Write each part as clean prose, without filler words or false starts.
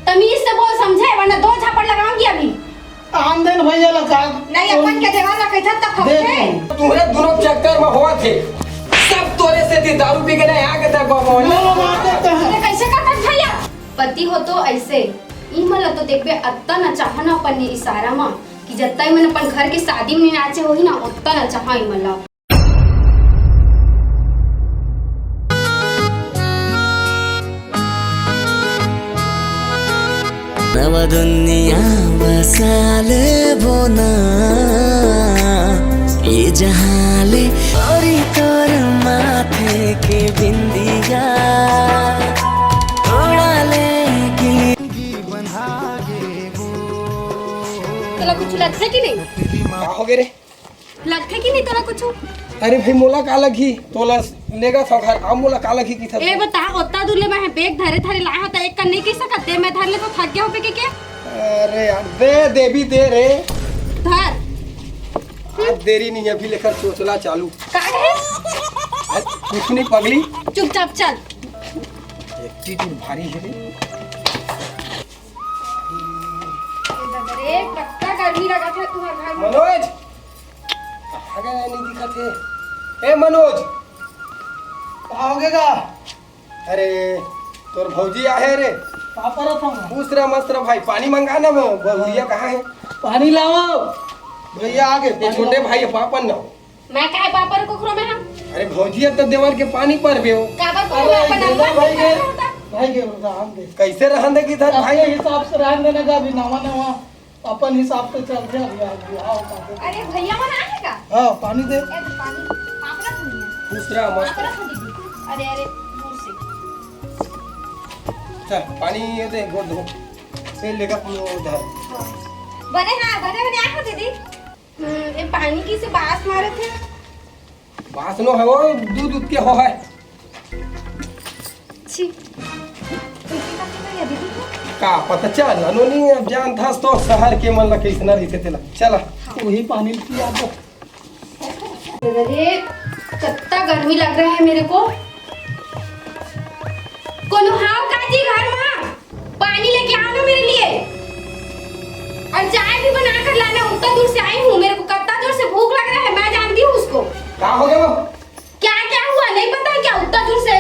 तमीज से बोल समझे, वरना दो झापड़ लगाऊंगी अभी। आमदन भैया लगा नहीं अपन के देवा रखै था तब फंसे। तुम्हारे दोनों चक्कर में हुआ थे, सब तोरे से थी। दारू पी के नहीं आके तक अरे कैसे करत भैया? पति हो तो ऐसे ई मला तो देखबे अत्ता न चाह ना अपन इशारा में कि जत्ता मन अपन घर के शादी में नाचे होही ना उतना न चाह ई मला। नव दुनिया बसाले बोना ये जहाले और तोर माथे के बिंदिया उड़ा ले तोला कुछ लगता कि नहीं? क्या हो गए रे? लगता कि नहीं तोला कुछ? अरे भाई मोला का लगी तोला लेगा सब घर आ मोला का लगी की था। ए बता ओत्ता दूले में बैग धरे धरे लाया होता एक कर नहीं कह सकते, मैं धर ले तो थक गया हो पे के। अरे यार दे देवी दे रे धर आज देरी नहीं है, अभी लेकर चोचला चालू। का है? कुछ नहीं पगली, चुपचाप चल। एटीट्यूड भारी है रे। अरे कत्ता गर्मी लगा था तुम्हारे घर में। मनोज आगे नहीं दिखा थे। ए मनोज आओगेगा अरे तोर भौजी आहे रे, पापा रखा दूसरा मस्त्र भाई पानी मंगाना वो भैया कहाँ है? पानी लाओ भैया आगे ये छोटे भाई है पापन ना। मैं काहे पापा को खोरो में हम अरे भौजी तो देवर के पानी पर बे हो काबर को अपन अम्मा भाई के होता। भाई के राम दे कैसे रहन दे की था भाई भाई? हिसाब से रहन देने का अभी नवा नवा अपन हिसाब से चल जा अभी आओ अरे भैया मन आएगा? हां पानी दे। ए तो पानी पापा रख दिया। दूसरा पापा मस्त्र रख दीजिए। अरे अरे दूर से। चल पानी ये दे गोद धो से लेगा उधर। बने बने आए हो दीदी। ये पानी की से बास मारे थे। बासनो है वो दूध दूध के हो है। छी कैसे करते हैं दीदी? का पता चल अनोनी अब जान था तो शहर के मन ला कैसना रहते तेला चला वही पानी पिया दो। अरे कितना गर्मी लग रहा है मेरे को। कोनो हाव काजी घर में पानी लेके आओ ना मेरे लिए, और चाय भी बना कर लाना। उतना दूर से आई हूँ, मेरे को कितना दूर से भूख लग रहा है, मैं जानती हूँ उसको। का हो गया वो? क्या क्या हुआ नहीं पता है क्या? उतना दूर से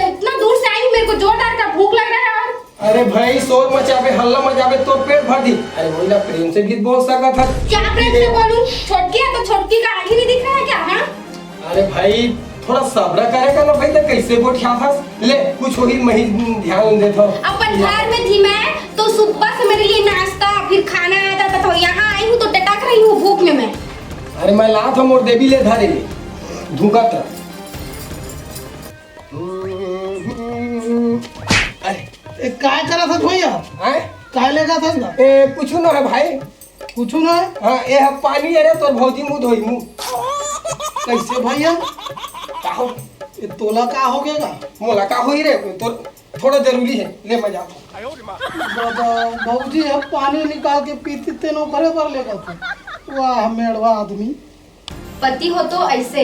आई हूँ, मेरे को जोरदार का भूख लग रहा है। और अरे भाई शोर मचावे हल्ला मचावे तो पेट भर दी। अरे बोला प्रेम से गीत बोल सका था। क्या प्रेम से बोलूं? छोटकी है तो छोटकी का आगे नहीं दिख रहा है क्या? हाँ अरे भाई थोड़ा सब्र करेगा ना भाई, तो कैसे गोठिया था ले कुछ वही मही ध्यान देता हूँ। अपन घर में थी मैं तो सुबह से मेरे लिए नाश्ता फिर खाना आ जाता था। यहाँ आई हूँ तो टटक रही हूँ भूख में मैं। अरे मैं ला था मोर देवी ले धारे धुका था। ए काय करा था भैया? हैं? काय लेगा था ना? ए कुछ ना है भाई। कुछ ना है? हाँ ये है पानी है रे तोर भौजी मुँह धोई मुँह। कैसे भैया? का हो? ये तोला का हो गएगा? मोला का हुई रे तो थोड़ा जरूरी है ले मजा। बाबूजी अब पानी निकाल के पीती तेनो भरे भर लेगा तू। वाह मेड़वा आदमी। पति हो तो ऐसे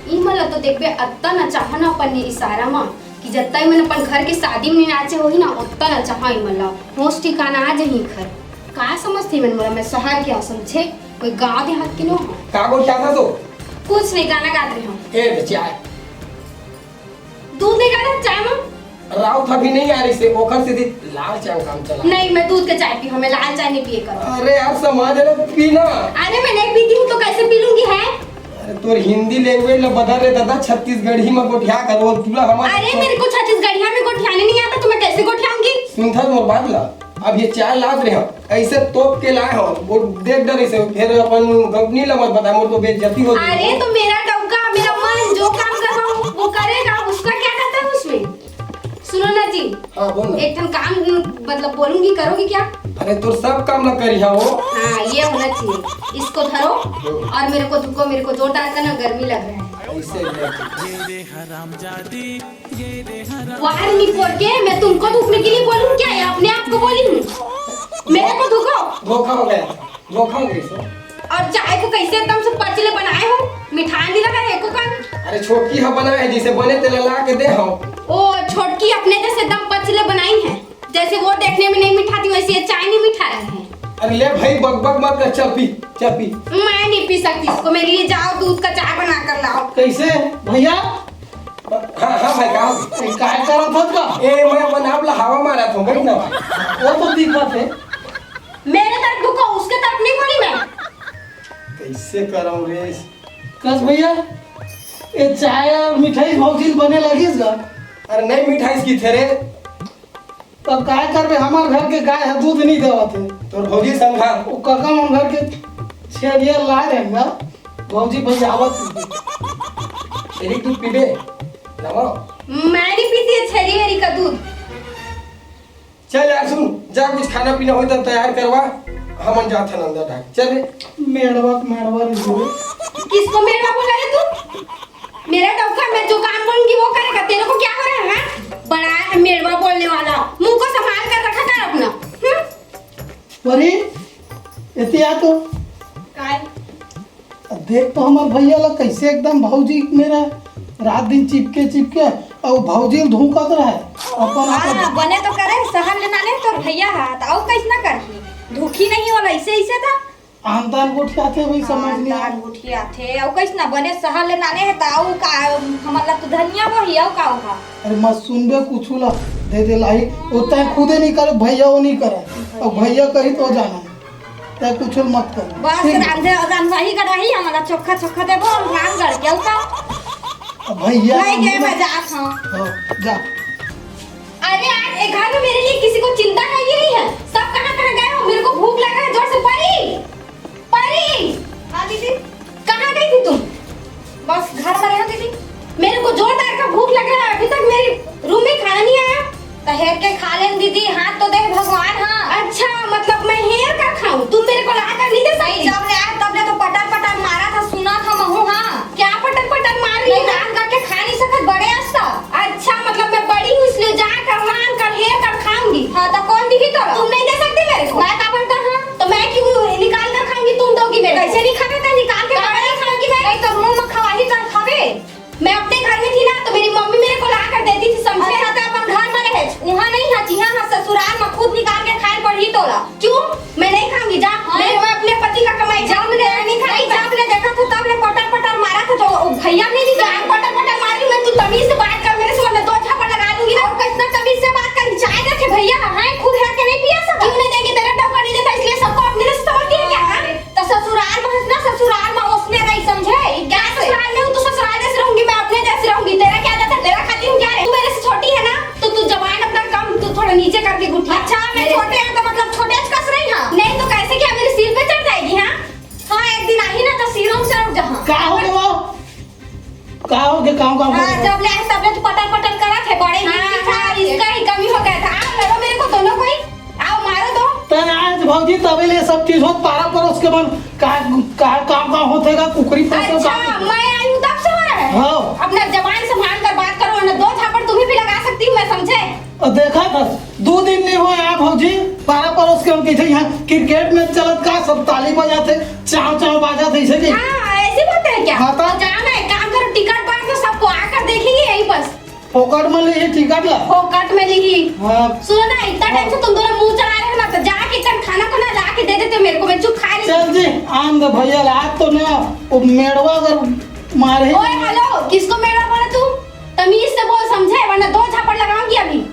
ई मला तो देखबे अत्ता न चाह ना अपन इशारा में कि जत्ता मन अपन घर के शादी में नाचे होही ना उतना न चाह ई मला होश ठिकाना आ जही घर। का समझती मन मोला मैं शहर के समझे कोई गांव देहात के नो हो। का गोठिया था तो कुछ नहीं गाना गात रही हूँ। ए चाय दूध नहीं गाना चाय में? राउत अभी नहीं आ रही से ओखर से लाल चाय काम चला। नहीं मैं दूध के चाय पी हूँ, मैं लाल चाय नहीं पिए करूँ। अरे यार समाज है पीना। अरे मैं नहीं पीती हूँ तो कैसे पी लूंगी है? अरे तोर हिंदी लैंग्वेज ला बदल रे दादा छत्तीसगढ़ी में गोठिया करो तुला हमारे। अरे मेरे को छत्तीसगढ़िया में गोठियाने नहीं आता तो मैं कैसे गोठियाऊंगी? सुनथा मोर बात ला अब ये चाय लाद रहे हो ऐसे तोप के लाए हो वो देख डरे से फिर अपन कंपनी ला मत बता मोर तो बेइज्जती हो। अरे तो मेरा डौका मेरा मन जो काम कर रहा हूँ वो करेगा, उसका क्या करता है उसमें? सुनो ना जी। हाँ बोल ना। एक ठन काम मतलब बोलूंगी करोगी क्या? अरे तोर सब काम ना करी हो। हाँ ये होना चाहिए। इसको धरो और मेरे को धुको, मेरे को जोर डाल कर ना गर्मी लग रहा है। ऐसे बाहर नहीं फोड़ के मैं तुमको धुकने के लिए बोलूं क्या? या अपने आप को बोली हूँ? मेरे को धुको। धोखा हो गया धोखा हो गया। और चाय को कैसे एकदम से पचले बनाए हो? मिठाई नहीं लगा है एको कान? अरे छोटकी हा बनाए जिसे बने तेला ला के दे हो। ओ छोटकी अपने जैसे एकदम पचले बनाई है। जैसे वो देखने में नहीं मीठा थी वैसे ये चाय नहीं मीठा है। अरे ले भाई बक मत कर, चल पी चल पी। मैं नहीं पी सकती इसको, मेरे लिए जाओ दूध का चाय बना कर लाओ। कैसे भैया? हाँ भाई का काय करत हत का? ए मैं बनावला हवा मारा था बैठ ना। वो तो दिक्कत है। मेरे तरफ रुको, उसके तरफ नहीं खोली मैं। कैसे कराऊं रे? कस भैया ये चाय और मिठाई भौजी बने लगिस गा। अरे नहीं मिठाई की थे रे। तब काय करबे, हमार घर के गाय है दूध नहीं देवत है। तोर भौजी संघा वो काका मन घर के छेरिया लाए रहेंगा भौजी भैया आवत। तेरी दूध पीबे लाओ। मैं नहीं पीती है छेरी वेरी का दूध। चल यार सुन, जा कुछ खाना पीना हो तो तैयार करवा, हमन जात हन अंदर ढाक। चल रे। मेड़वा रे जोरे। किसको मेरा बोला रे तू? मेरा डॉक्टर, मैं जो काम बोलूंगी वो करेगा, तेरे को क्या हो रहा है? बड़ा है मेड़वा बोलने वाला, मुंह को संभाल कर रखा कर अपना। परी इतिया तो काय? देख तो हमार भैया ला कैसे एकदम भौजी मेरा रात दिन चिपके और भौजी धूकत रहे अपन हाँ बने तो करे सहन लेना ले तो भैया हाथ आओ कैसे ना करही धुखी नहीं होला ऐसे था आमदान गोठियाते वही समझ नहीं दाल उठिया थे औ कैसे ना बने सहन लेना ले त औ का हमला तो धनिया वो हिया का होगा। अरे मत सुनबे कुछ ला दे लाई उतना खुदे नहीं करे भैया वो नहीं करे और भैया कही तो जाना ते कुछ मत कर बस रांधे अजान वही कढ़ाई हमला चोखा देबो और रान कर के का भैया नहीं के मैं जा हां जा। अरे यार एक घर में मेरे लिए किसी को चिंता है कि नहीं है? सब कहाँ गए हो? मेरे को भूख लगा है जोर से। परी हां दीदी कहाँ गई थी तुम? बस घर में रह दीदी मेरे को जोरदार का भूख लगा है, अभी तक मेरे रूम में खाना नहीं आया। तो हेर के खा लेन दीदी, हाथ तो देख भगवान। हां अच्छा मतलब मैं हेर कर खाऊं? तुम मेरे को ला कर नहीं दे सकती? जब ले आए तब ले तो पटर मारा था, सुना था महू। हां क्या पटर मार रही नहीं है? रान करके खा नहीं सकत बड़े आस्ता। अच्छा मतलब मैं बड़ी हूँ इसलिए जा कर रान कर हेर कर खाऊंगी। हां तो कौन दी तो तुम नहीं दे सकती मेरे को? मैं का पड़ता। हां तो मैं क्यों निकाल कर खाऊंगी? तुम दोगी मेरे को? कैसे नहीं खावे ता निकाल के बड़ा ही खाऊंगी मैं। नहीं तो मुंह में खवाही कर खावे। मैं अपने घर में थी ना तो मेरी मम्मी मेरे को ला कर देती थी, समझे? अच्छा तो अपन घर में रहे वहां नहीं है जी। हां ससुराल में खुद निकाल के खाए पड़ी तोला। क्यों? मैं नहीं खाऊंगी, जा। मैं अपने पति का कमाई जब ले नहीं खाई जब ले देखा था तब ले पटर मारा था तो भैया ने नहीं जान पटर मारी मैं। तू तमीज से बात कर मेरे से, वरना दो झापड़ लगा दूंगी ना। और कितना तमीज से बात करी। चाय रखे भैया हां खुद है के नहीं पिया सब। क्यों नहीं देंगे? तेरा डॉक्टर नहीं देता इसलिए सबको अपने से समझती है क्या? हाँ? तो ससुराल में ना ससुराल में उसने नहीं समझे क्या ससुराल में हूँ? तो ससुराल जैसे रहूंगी, मैं अपने जैसे रहूंगी। तेरा क्या जाता है? तेरा खाती हूँ क्या रे? तू मेरे से छोटी है ना तो तू जबान अपना कम तू थोड़ा नीचे करके गुठिया। अच्छा मैं छोटे हैं तो मतलब छोटे कस रही। हां नहीं तो कैसे क्या मेरे सिर पे चढ़ जाएगी? हाँ हां एक दिन आई ना तो सिरों से उठ जहां का हो गए वो का हो गए काम हां जब ले तब ले तो पटर करा थे बड़े हाँ, इसका ही कमी हो गया था। आओ लड़ो मेरे को दोनों कोई, आओ मारो दो। तन आज भौजी तबे ले सब चीज होत पारा पर उसके मन का काम होतेगा कुकरी पर से अच्छा काम। मैं आई हूँ तब से हो रहा है? हाँ। अपना जबान संभाल कर बात करो, वरना दो झापड़ तुम्हें भी लगा सकती हूँ मैं, समझे? और देखा था 2 दिन नहीं हुआ है भौजी पारा पर उसके हम कहते यहाँ क्रिकेट में चलत का सब ताली बजाते चाव बाजाते ऐसे कि हाँ ऐसी बात है क्या? हाँ, तो- जाओ ना एक काम करो, टिकट बांध दो, सबको आकर देखेंगे यहीं बस। फोकट में ले टिकट ला। फोकट में लिखी। हाँ सुनो ना, इतना टाइम से तुम दोनों मुंह चला रहे हो ना, तो जाके इतना खाना को ना ला के दे देते मेरे को, मैं चुप खा रही। चल जी आम दे भैया आज तो ना वो मेड़वा अगर मारे ओए हेलो, किसको मेरा बोला तू? तमीज से बोल, समझे? वरना दो झापड़ लगाऊंगी अभी।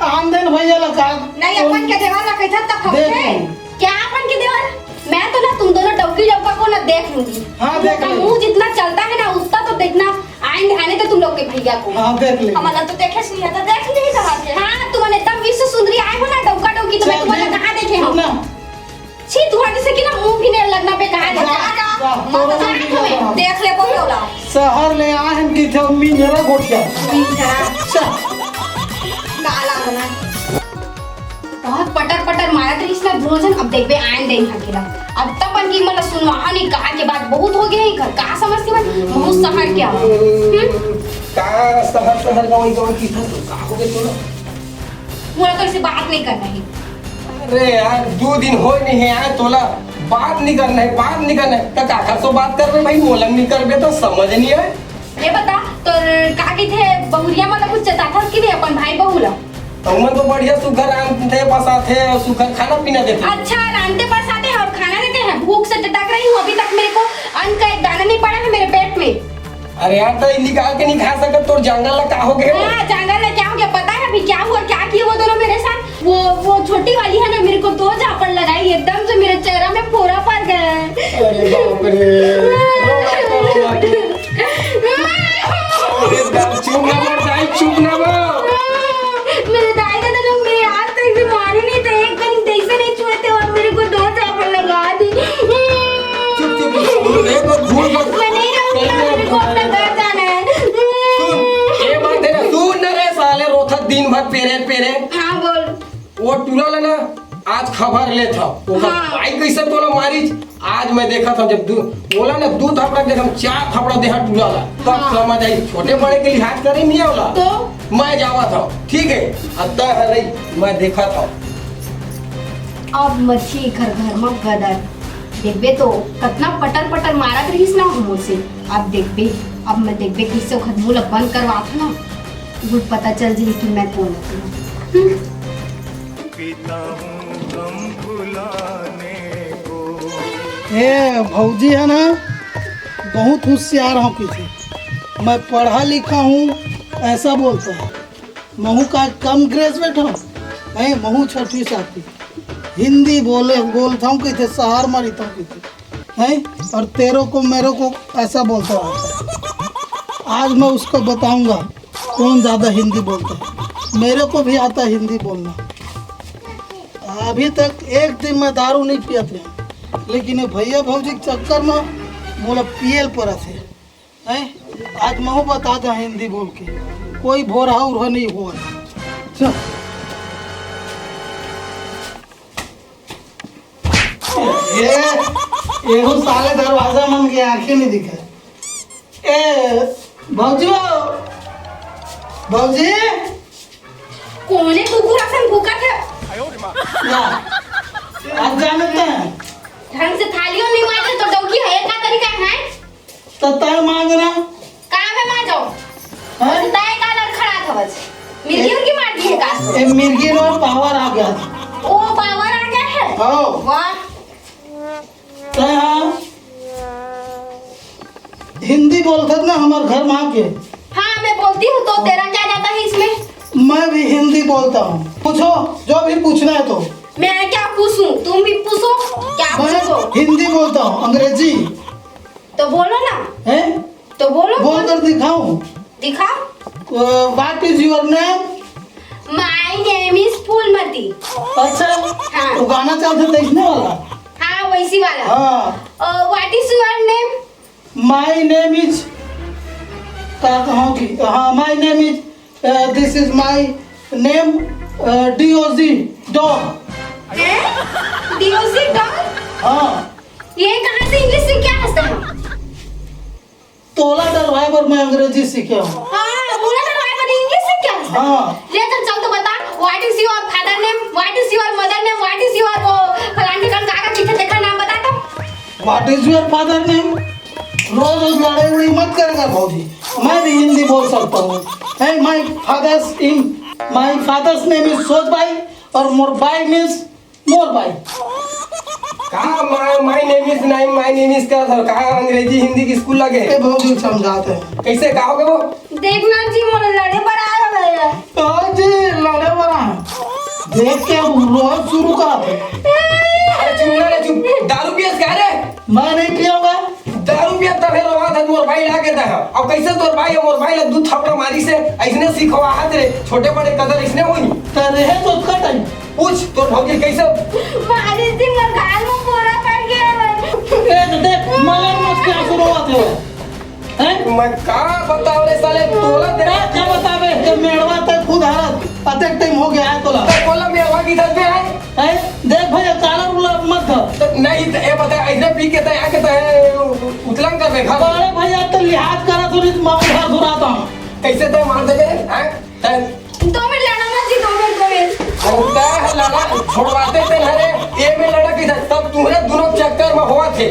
आम देन भैया लगा नहीं अपन के देवा ना कहता तब देख हमसे लेंगे। क्या अपन की देवर? मैं तो ना तुम दोनों डौकी लौका को ना देख लूंगी। हाँ, तुम देख लोग का लेंगे। मुंह जितना चलता है ना उतना तो देखना आने तो तुम लोग के भैया को। हाँ देख ले हमारा तो देखे नहीं है तो देख नहीं रहा है। हाँ तुमने तब विश्व सुंदरी आए हो ना डौका डौकी, तो मैं तुम्हें कहाँ देखे हो? छी तुम्हारे से कि ना मुंह भी नहीं लगना बेकार है। देख ले बोला शहर ले आए हम की थे मिंजरा गोठिया काला बना बहुत पटर मारा था इसमें भोजन। अब देख बे आयन दे यहाँ केला। अब तक बन की मतलब सुनवा नहीं कहा के बाद बहुत हो गया ही घर कहाँ समझती मैं बहुत शहर क्या का शहर गाँव की था तो का हो गए तोला? मुझे तो इसे बात नहीं करना है। अरे यार 2 दिन हो नहीं है यार तोला बात नहीं करना है तो काका से बात कर भाई मोलन नहीं कर तो समझ नहीं है। ये बता तो काकी थे बहुरिया मतलब कुछ जता था कि नहीं अपन भाई बहुला? उमन तो बढ़िया सुगर आते बसाते और सुगर खाना पीना देते। अच्छा रांधते बरसाते हैं और खाना देते हैं। भूख से टटक रही हूँ, अभी तक मेरे को अन्न का एक दाना नहीं पड़ा है मेरे पेट में। अरे यार तो निकाल के नहीं खा सकत, तो जंगल ला का हो गए? हाँ जंगल में क्या हो गया पता है? अभी क्या हुआ, क्या किए वो दोनों मेरे साथ। वो छोटी वाली है ना, मेरे को 2 झापड़ लगाई, एकदम से मेरे चेहरा में फोड़ा पड़ गया है। अरे बाप रे, चुप ना मर जाए, चुप ना मर। मेरे दाई दादा लोग मेरे हाथ तक से मारे नहीं थे, एक दिन ऐसे नहीं छुए थे और मेरे को 2 झापड़ लगा दी। चुप चुप, एक बार भूल मत। मैं नहीं रहूंगी, मेरे को अपना घर जाना है। सुन, ये बात है ना, तू न रे साले रोथत दिन भर पेरे पेरे। हाँ बोल। वो टूला ना आज खबर ले था ओकर हाँ। भाई कैसे तोला मारी। आज मैं देखा था जब बोला ना 2 थपड़ा देखम 4 थपड़ा देहा टूला ला, तब हाँ। समझ आई छोटे बड़े के लिहाज करे नहीं होला। तो मैं जावा था, ठीक है अत्ता है रही, मैं देखा था। अब मछी घर घर में गदर देखबे तो कितना पटर पटर मारत रहीस ना हम से। अब देखबे, अब मैं देखबे कैसे ओखर मुंह ला बंद करवा था ना, गुड पता चल जी कि मैं कौन हूँ। ए भौजी है ना, बहुत होशियार हूँ किसी। मैं पढ़ा लिखा हूँ ऐसा बोलता है। महू का कम ग्रेजुएट हूँ मैं, महू 6वीं साथी हिंदी बोलता हूँ कि थे शहर में रहता हूँ कि है, और तेरे को मेरे को ऐसा बोलता रहता है। आज मैं उसको बताऊंगा कौन ज़्यादा हिंदी बोलता है। मेरे को भी आता है हिंदी बोलना। अभी तक एक दिन मैं दारू नहीं पिया था, लेकिन ये भैया भौजी के चक्कर में बोला पियल पड़ा थे हैं। आज मैं बता था हिंदी बोल के, कोई भोरा उरा नहीं हुआ। चल ये साले दरवाजा मन के आंखें नहीं दिखे। ए भौजी, भौजी कौन है कुकुर असन भूखा था? आज जानते हैं ढंग से थालियों नहीं मारे तो डौकी है का तरीका है? तो तय मांगना कहाँ पे मार जाओ? है। दाएं का लड़खड़ा था बस। मिर्गी उनकी मार दी है का? ए मिर्गी में पावर आ गया था। ओ पावर आ गया है। हाँ वाह। तय हाँ हिंदी बोलते ना हमारे घर में आके। हाँ मैं बोलती हूँ, तो तेरा क्या जाता है इसमें? मैं भी हिंदी बोलता हूँ, पूछो जो भी पूछना है। तो मैं क्या पूछूं? तुम भी पूछो, क्या मैं पूछो? हिंदी बोलता हूँ, अंग्रेजी तो बोलो ना, है। तो बोलो। बोल कर दिखाऊं। दिखाओ। What is your name? My name is Phoolmati. अच्छा हाँ। तो गाना चाहते देखने वाला। हाँ वैसी वाला। हाँ what is your name? My name is हाँ my name is this is my name DOG dog. DOC dog? हाँ ये कहाँ से इंग्लिश में क्या हंसते हो? तोला ड्राइवर में अंग्रेजी सीखे हूँ। हाँ बोला ना भाई, पर इंग्लिश में क्या हंसते हो? हाँ ले चल तो बता, what is your father name, what is your mother name, what is your वो फलाने का काका चिट्ठा देखा नाम बता तो। What is your father name? रोज रोज लड़ाई उड़ी मत करेगा भौजी, मैं भी हिंदी बोल सकता हूँ। है माय फादर्स नेम इज सोज भाई और मोर भाई मीन्स मोर भाई। कहा माय नेम इज नहीं, माय नेम इज का था, कहा अंग्रेजी हिंदी की स्कूल लगे ए भौजी समझाते हैं। कैसे कहोगे वो? देखना जी मोरे लड़े पर आया भैया। तो जी लड़े बना देख के रोज शुरू कराते। अरे चुप ना रे, चुप। दारू पियस का रे? मैं नहीं पियूंगा। दारू पिया तब है रोवा था मोर भाई लाके था। अब कैसे तोर भाई और मोर भाई ला 2 थपड़ा मारी से ऐसने सीखवा हाथ रे, छोटे बड़े कदर ऐसने होई। तो रहे तो कटाई पूछ तोर भौजी कैसे? मारे जी मोर गाल में फोड़ा पड़ गया है। ए देख मगर मत क्या शुरू होते हो हैं। मैं का बताओ रे साले, तोला तेरा क्या बतावे जब मेड़वा तक खुद हारत अतक टाइम हो गया है तोला बोला मेरा की दस में है। हैं। देख भैया काला रुला मत धर। तो नहीं तो ए बता ऐसे पी के तो आके तो उतलन कर बे खा। अरे भैया तो लिहाज करा तो नहीं मां घर घुराता हूं। कैसे तो मार देबे हैं? 2 मिनट लड़ा मत जी, 2 मिनट। अंता है लड़ा छोड़वाते थे हरे ए में लड़ा की था, तब तुम्हारे दोनों चक्कर में हुआ थे।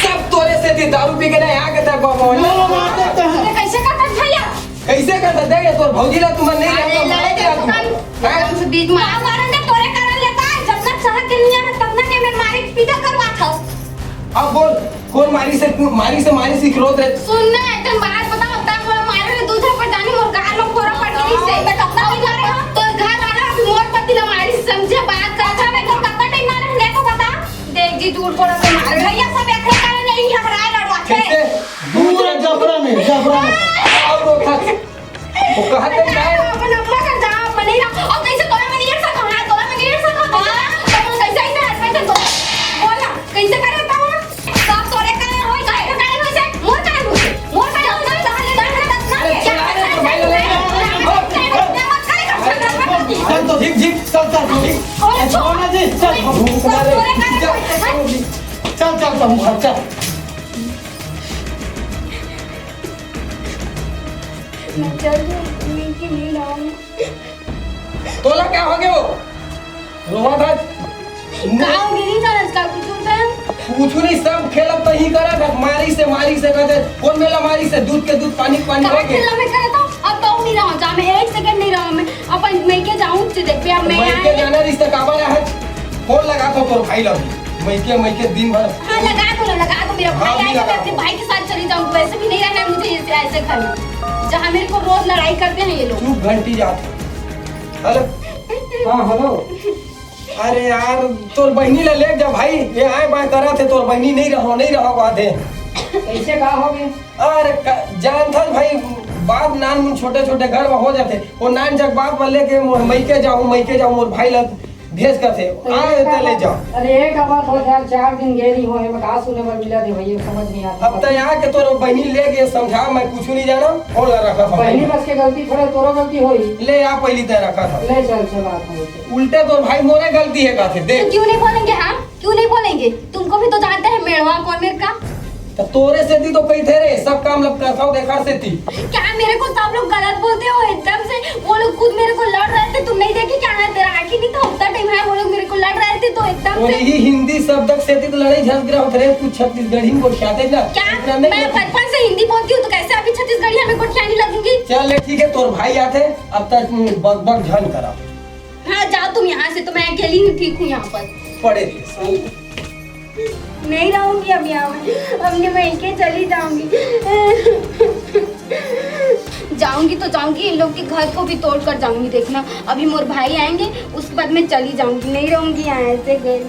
सब तोरे से थी, दारू पी के ना आके था बाबा। लोग मार देते हैं। कैसे करता भैया? कैसे करता देख तोर भौजी ला तुम्हें नहीं अरे आता, लड़े मारते थे आ तुम। दुकान एकदम से बीच में हमारे ने तोरे कर लेता है जब तक शहर के लिए है तब तक मैं मारी पीटा करवा था। अब बोल कौन मारी से सिखरोत रे। सुनना एकदम बात बताओ तब मोर मारे रे दूसरा पर जानी मोर गाल में फोड़ा पड़ गई से मैं कतना भी मारे हो तो घर वाला अभी मोर पति ला मारी समझे बात का अच्छा मैं तो कतना टाइम मारे हने को बता। देख जी झूठ बोला तो मारे भैया सब एक करे नहीं हराए लड़वा कैसे दूर जबरा में और वो था वो कहते हैं अपन अपना कर जा बने ना और कैसे तोरा में नहीं सका हां तोरा में नहीं सका तुम कैसे ऐसे हाथ में तो बोल ना कैसे करे बताओ सब तोरे करे होई काहे करे वैसे मोर करे ना चल तो झिक झिक चल छोड़ना जी चल चल तुम घर चल। मैं चल मैं कि नहीं रहूं तोला क्या हो गया वो रोवा था गांव गिरी ना इसका कुछ होता है कुछ नहीं सब खेलब तो ही करा था मारी से कहते कौन मेला मारी से दूध के दूध पानी पानी हो कहाँ गए खेला मैं करता हूँ अब तो नहीं रहूँ जा मैं एक सेकंड नहीं रहूँ मैं अपन मैं के जाऊँ तो देख पे अब मैं मैं के जाना रिश्ता काबा है फोन लगा तो तोर भाई लगी मैं के दिन भर हाँ लगा दो मेरा हाँ, भाई भी आएगा लगा मैं अपने भाई के साथ चली जाऊँ वैसे भी नहीं रहना है मुझे ऐसे घर में जहाँ मेरे को रोज लड़ाई करते हैं ये लोग चुप घंटी जाते हेलो हाँ हेलो अरे यार तोर बहनी ले जा भाई ये आए बाय करा थे तोर बहनी नहीं रहो बात है कैसे कहा होगे? अरे जान था भाई बाप नान छोटे घर में हो जाते वो नान जग बाप लेके मई के जाऊँ मोर भाई लग भेज कर थे आए तो ले जाओ। अरे एक बात हो यार 4 दिन गेली हो मैं कहा सुने पर मिला दे भैया समझ नहीं आता। अब तो यहाँ के तोर बहनी ले गए समझा मैं कुछ नहीं जाना और रखा था पहली बस के गलती थोड़ा तोरो गलती होई ले आ पहली तय रखा था ले चल बात हो उल्टे तोर भाई मोरे गलती है कहते देख तो क्यों नहीं बोलेंगे हाँ क्यों नहीं बोलेंगे तुमको भी तो जानते हैं मेड़वा कौन मेरे का तो तोरे से थी तो कही थे रे सब काम लग करता हूँ देखा से थी क्या मेरे को सब लोग गलत बोलते हो एकदम से वो लोग खुद मेरे को लड़ रहे थे तुम नहीं देखी क्या है तेरा आखिर नहीं था उतना टाइम है वो लोग मेरे को लड़ रहे थे तो एकदम और से यही हिंदी शब्द से थी तो लड़ाई झगड़ा होते रहे तू छत्तीसगढ़ी में गोठियाते ना क्या इतना मैं नहीं बचपन से हिंदी बोलती हूँ तो कैसे अभी छत्तीसगढ़ी हमें गोठियानी लगूंगी चल ठीक है तोर भाई आते अब तक बग बग झन करा हाँ जाओ तुम यहाँ से तो मैं अकेली ही ठीक हूँ यहाँ पर पड़े रही नहीं रहूंगी अब यहाँ में अब मैं के चली जाऊंगी जाऊंगी तो जाऊंगी इन लोग के घर को भी तोड़ कर जाऊंगी देखना अभी मोर भाई आएंगे उसके बाद मैं चली जाऊंगी नहीं रहूंगी यहाँ ऐसे घर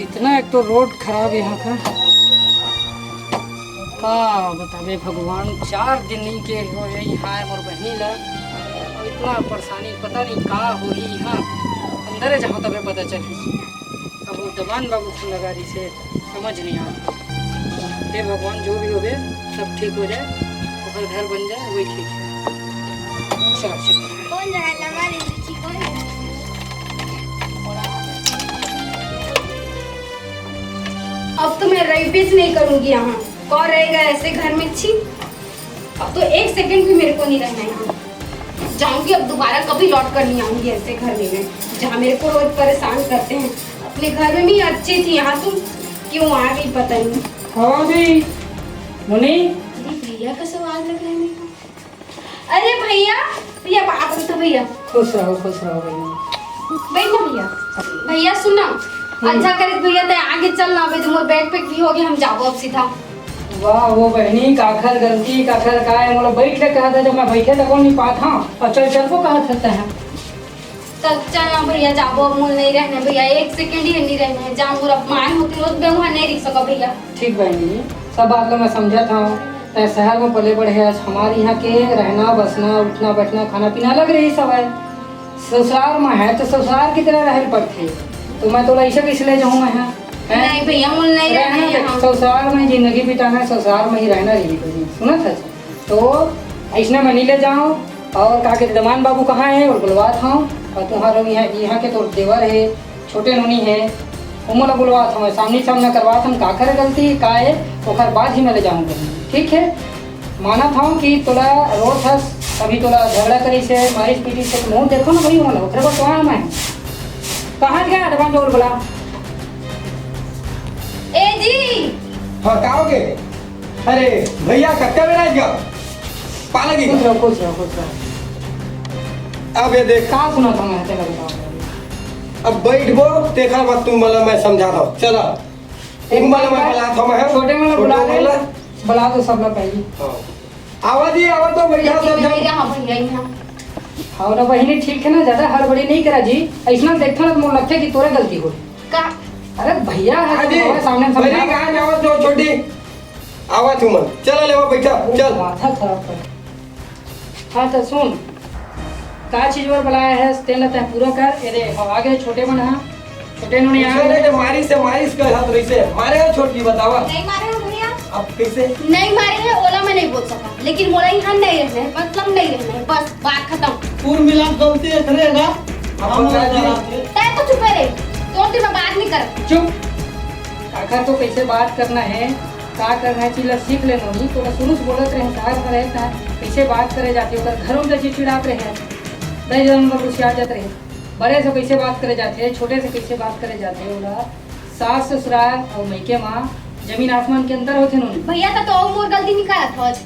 इतना एक तो रोड खराब यहाँ का का बतावे भगवान 4 दिन नहीं के हो रही है मोर बहनी ला और इतना परेशानी पता नहीं का हो रही यहाँ अंदर जाओ तबे पता चले अब वो दबान बाबू को लगा रही से समझ नहीं आता हे भगवान जो भी होवे सब ठीक हो जाए और घर बन जाए वही ठीक है चलो कौन रहा लगा रही थी कौन अब तो मैं रईबेच नहीं करूंगी यहाँ कौन रहेगा ऐसे घर में छी अब तो एक सेकंड भी मेरे को नहीं रहना यहाँ जाऊंगी अब दोबारा कभी लौट कर नहीं आऊंगी ऐसे घर में जहाँ मेरे को रोज परेशान करते हैं अपने घर में भी अच्छी थी यहाँ तुम क्यों आ गई पता नहीं हाँ जी मुनी भैया का सवाल लग रहा है मेरे को। अरे भैया बात तो भैया खुश रहो भैया भैया भैया सुना अच्छा करे भैया ते आगे चल ना अबे मोर बैग पैक भी हो गया हम जाबो अब सीधा वाह वो बहनी काखर गलती काखर का है मतलब बैठ के कहा था जब मैं बैठे तो कौन नहीं पाता और चल को कहा था है चल ना भैया जाबो मोर नहीं रहना भैया एक सेकंड ही नहीं रहना है जाऊँ मोर अपमान होती रोज मैं वहाँ नहीं रह सका भैया ठीक बहनी सब बात लो मैं समझा था तय शहर में पले बढ़े है हमारे यहाँ के रहना बसना उठना बैठना खाना पीना अलग रही सब है ससुराल में है तो ससुराल की तरह रह पड़ते तो मैं तो ऐसे कैसे ले जाऊँ मैं यहाँ नहीं भैया मोर नहीं रहना है यहाँ ससुराल में जिंदगी बिताना ससुराल में ही रहना रही सुना था तो ऐसा मैं नहीं ले जाऊँ और कहा के दमान बाबू कहाँ है और बुलवा था और तुम्हारा यहाँ के तो देवर है छोटे नोनी है उमला बुलवा था मैं सामने करवा था का करे गलती का है ओखर बाद ही मैं ले जाऊँ ठीक है माना था कि तोला रोज था अभी तोला झगड़ा करी से मारिश पीटी से मुँह देखो ना भाई उमला ओखरे को कहाँ मैं कहाँ गया दमान बाबू बोला हाँ काओगे अरे भैया कक्का में राज गया पालगी खुश रहो अब ये देख का सुना था मैं तेरा बताओ अब बैठबो देखा मत तुम मतलब मैं समझाता हूँ चला एक मतलब मैं बुलाता हूँ मैं छोटे में बुला दो सब लोग पहले हाँ। आवाज ही आवाज तो भैया समझा यहाँ भैया यहाँ और ना बहिनी ठीक है ना, ज्यादा हड़बड़ी नहीं करा जी। ऐसा देखो ना तो मोर लगता है कि तोरा गलती हो। का अरे भैया है हाँ तो जी हमारे सामने भैया समझा कहाँ आवाज जो छोटी आवाज तुम चला ले बैठा चल माथा खराब कर। हाँ तो सुन का चीज और बुलाया है तेल ते पूरा कर। ये देख आगे छोटे बन हाँ छोटे नो नहीं पूछे नहीं कि मारिश कर हाथ रही से मारे हो छोटी बतावा नहीं मारे हो भैया अब कैसे नहीं मारे हैं ओला में नहीं बोल सका लेकिन मोला यहाँ नहीं रहना है मतलब नहीं रहना है बस बात खत्म पूर्व मिलाप गलती है करेगा पकड़ा जी। तय तो चुप रहे 2 दिन में बात नहीं कर चुप। आखिर तो कैसे बात करना है का करना है चीज सीख लेना नहीं तो शुरू से बोलत रहे शहर में रहता है कैसे बात करे जाते हो घरों में चिड़चिड़ाते रहे दस नंबर गुस्से आ जाते रहे बड़े से कैसे बात करे जाते हैं छोटे से कैसे बात करे जाते हैं बोला सास ससुराल और मैके माँ जमीन आसमान के अंदर होते उन्होंने भैया तो मोर गलती निकाला था आज।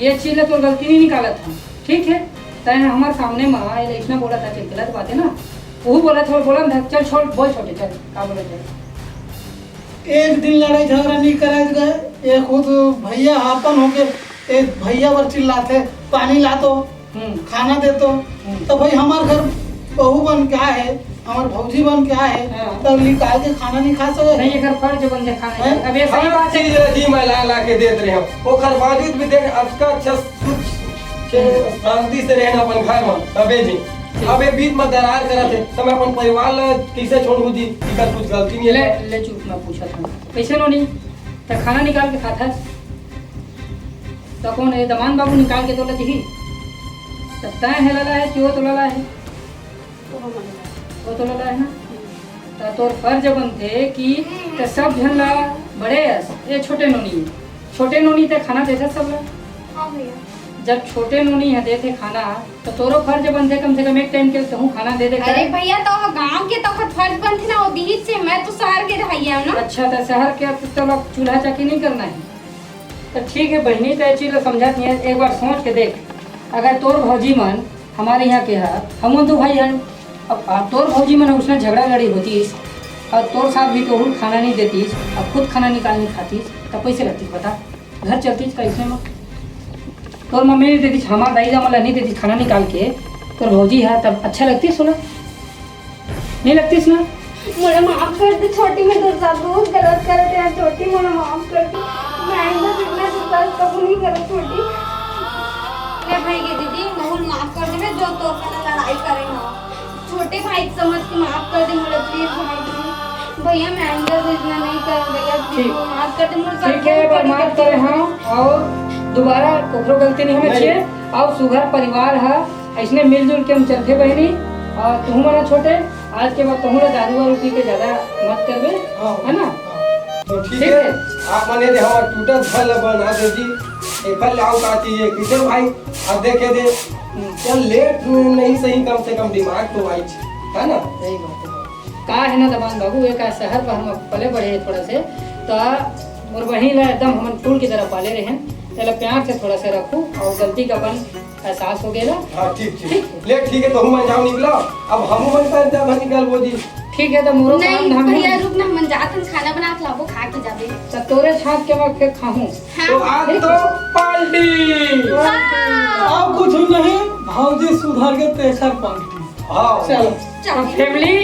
ये चीज है तो गलती नहीं निकाला था ठीक है तय हमारे सामने माँ इसने बोला था कि गलत बात है ना वो बोला था बोला था चल छोड़ बोल छोटे चल का बोले थे एक दिन लड़ाई झगड़ा नहीं करे गए एक खुद भैया हापन हो के एक भैया पर चिल्लाते पानी ला दो खाना दे दो तो भाई हमारे घर बहू बन क्या है हमारे भौजी बन क्या है हाँ। तब निकाल के खाना नहीं खा सके नहीं अगर फर्ज बंदे खाने हैं? अब ये सही हर बात है चीज जी मैं ला के देते रहे हम वो खर बावजूद भी देख अच्छा अच्छा सुख शांति से रहना अपन घर में तबे जी अब ये बीच में दरार करते तो मैं अपन परिवार ला कैसे छोड़ू जी कि कर कुछ गलती नहीं ले है ले चुप मैं पूछा था कैसे नो नहीं तो खाना निकाल के खाता तो कौन है दमान बाबू निकाल के तो लगी तो तय है लला है कि वो तो लला है वो तो लला है ना तो तोर फर्ज बनते कि ते सब जन ला बड़े ये छोटे नोनी ते खाना देते सब ला हाँ भैया जब छोटे नोनी है देते खाना तो तोरो फर्ज बनते कम से कम एक टाइम के तहु खाना दे दे कर। अरे भैया तो गांव के तो फर्ज बनते ना वो दीहित से मैं तो शहर के रहिया हूं ना। अच्छा तो शहर के तो लोग चूल्हा चक्की नहीं करना है तो ठीक है बहनी तो ये चीज समझाती है एक बार सोच के देख अगर तोर भौजी मन हमारे यहाँ के है हम तो भाई हैं अब तोर भौजी मन उसने झगड़ा लड़ी होतीस और तोर साथ भी तो खाना नहीं देतीस अब खुद खाना निकाल नहीं खातीस तो कैसे लगती बता घर चलतीस कैसे में तोर मम्मी नहीं देती हमारा दाई जमा नहीं देती खाना निकाल के तोर भौजी है तब अच्छा लगती है सुना नहीं लगतीस ना मुझे माफ कर दे छोटी में तो सब बहुत गलत करते हैं छोटी मुझे माफ कर दे मैं इतना कितना सुधार कबूल नहीं कर छोटी ले भाई के दीदी मुझे माफ कर दे जो तो अपना लड़ाई करे ना छोटे भाई को समझ के माफ कर दे मुझे प्लीज भाई भैया मैं आइंदा से इतना नहीं कर भैया ठीक। माफ कर दे मुझे ठीक है पर माफ करे हाँ और दोबारा कोई गलती नहीं होना चाहिए और सुघर परिवार है ऐसने मिलजुल के हम चलते बहनी और तुम मना छोटे आज के बाद तुम दारू वारू पी के ज्यादा मत करबे है ना तो ठीक है आप मने दे हमार टूटल फल बना दे जी एक फल लाओ का चाहिए किसे भाई अब देखे दे चल लेट नहीं सही कम से कम दिमाग तो आई है ना सही बात है का है ना दमान बाबू एक शहर पर हम पले बढ़े हैं थोड़ा से तो और वहीं ला एकदम हम फूल की तरह पाले रहे हैं चलो प्यार से थोड़ा सा रखो और गलती का बन एहसास हो गया हाँ ठीक ले ठीक है तो हम जाओ निकला अब हम मन कर जब निकल वो जी ठीक है तो मोरो काम नहीं धाम भैया है रुक ना मन जात हम खाना बना के लाबो खा के जाबे तो तोरे छाप के वक्त खाऊं तो आज तो पार्टी अब कुछ नहीं भौजी सुधर के तेसर पंक्ति हाँ चलो फैमिली